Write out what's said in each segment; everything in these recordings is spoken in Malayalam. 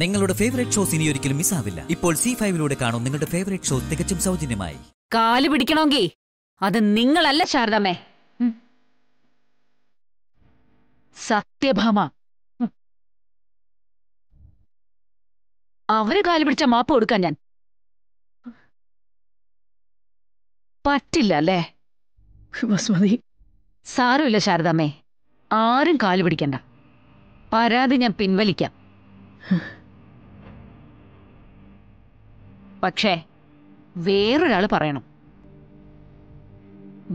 നിങ്ങളുടെ ഫേവറേറ്റ് ഷോസ് ഇനി ഒരിക്കലും മിസ്സാവില്ല. ഇപ്പോൾ C5-ലൂടെ കാണും നിങ്ങളുടെ ഫേവറേറ്റ് ഷോ തികച്ചും സൗജന്യമായി. കാല് പിടിക്കണമെങ്കിൽ അത് നിങ്ങളല്ല ശാരദാമ്മേ, സത്യഭാമ. അവര് കാല് പിടിച്ച മാപ്പ് കൊടുക്കാൻ ഞാൻ പറ്റില്ല അല്ലേ? ബസ്മതി, സാരമില്ല ശാരദാമ്മേ, ആരും കാല് പിടിക്കണ്ട. പരാതി ഞാൻ പിൻവലിക്കാം. പക്ഷേ വേറൊരാള് പറയണം,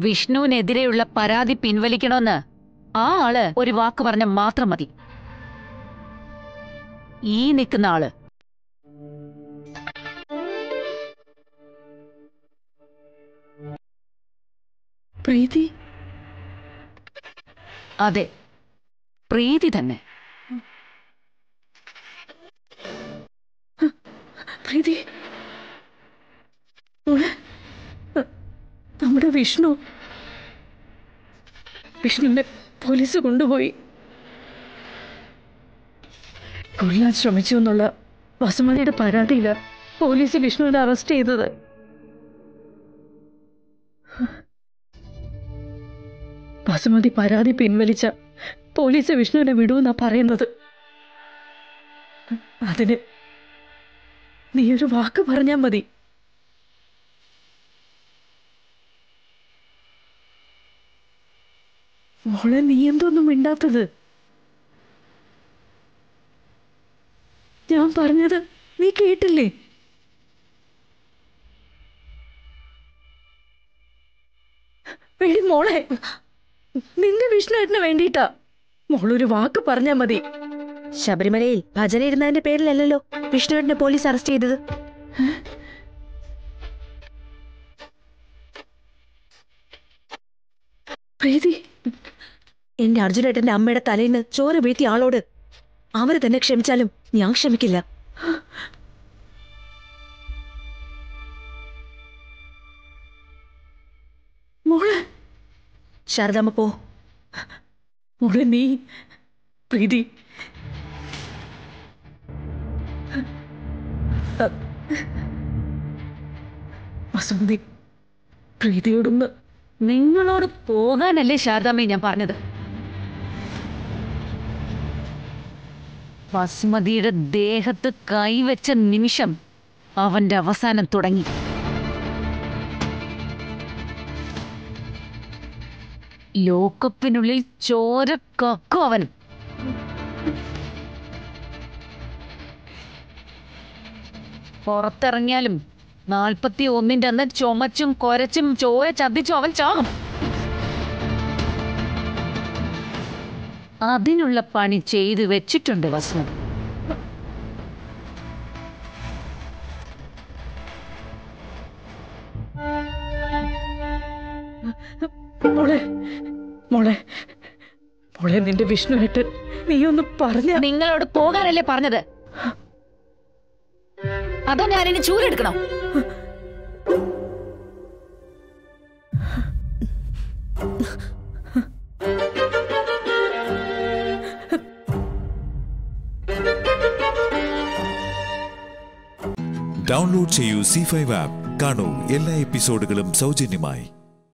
വിഷ്ണുവിനെതിരെയുള്ള പരാതി പിൻവലിക്കണമെന്ന് ആ ആള് ഒരു വാക്ക് പറഞ്ഞ മാത്രം മതി. ഈ നിൽക്കുന്ന ആള്. പ്രീതി? അതെ, പ്രീതി തന്നെ. പ്രീതി, നമ്മുടെ വിഷ്ണുവിനെ പോലീസ് കൊണ്ടുപോയി. കൊല്ലാൻ ശ്രമിച്ചു എന്നുള്ള വസുമതിയുടെ പരാതിയില്ല പോലീസ് വിഷ്ണുവിനെ അറസ്റ്റ് ചെയ്തത്. വസുമതി പരാതി പിൻവലിച്ച പോലീസ് വിഷ്ണുവിനെ വിടുമെന്നാ പറയുന്നത്. അതിന് നീ ഒരു വാക്ക് പറഞ്ഞാൽ മതി. മോളെ, നീ എന്തൊന്നും മിണ്ടാത്തത്? ഞാൻ പറഞ്ഞത് നീ കേട്ടില്ലേ? മോളെ, നിന്റെ വിഷ്ണുവേട്ടന് വേണ്ടിയിട്ടാ. മോളൊരു വാക്ക് പറഞ്ഞാൽ മതി. ശബരിമലയിൽ ഭജന ഇരുന്നതിന്റെ പേരിലല്ലോ വിഷ്ണുവേട്ടനെ പോലീസ് അറസ്റ്റ് ചെയ്തത്. പ്രീതി, എന്റെ അർജുനേട്ടന്റെ അമ്മയുടെ തലയിൽ നിന്ന് ചോര വീഴ്ത്തിയ ആളോട് അവര് തന്നെ ക്ഷമിച്ചാലും ഞാൻ ക്ഷമിക്കില്ല. മോളെ, ശാരദാമ്മ പോ. മോളെ, നീ പ്രീതി, വസുമതി പ്രീതിയോടൊന്ന്. നിങ്ങളോട് പോകാനല്ലേ ശാരദാമ്മേ ഞാൻ പറഞ്ഞത്? വസുമതിയുടെ ദേഹത്ത് കൈവച്ച നിമിഷം അവന്റെ അവസാനം തുടങ്ങി. ലോക്കപ്പിനുള്ളിൽ ചോര കക്കും അവൻ. പുറത്തിറങ്ങിയാലും 41-ന്റെ അന്ന് ചുമച്ചും കൊരച്ചും ചോര ചതിച്ചും അവൻ ചാകും. അതിനുള്ള പണി ചെയ്തു വെച്ചിട്ടുണ്ട് വസുമതി. മോളെ, മോളെ, മോളെ, നിന്റെ വിഷ്ണുവേട്ടൻ നീ ഒന്ന് പറഞ്ഞ. നിങ്ങളോട് പോകാനല്ലേ പറഞ്ഞത്? അതോ ഞാനിനി ചൂലെടുക്കണോ? ഡൗൺലോഡ് ചെയ്യൂ C5 ആപ്പ്. കാണൂ എല്ലാ എപ്പിസോഡുകളും സൗജന്യമായി.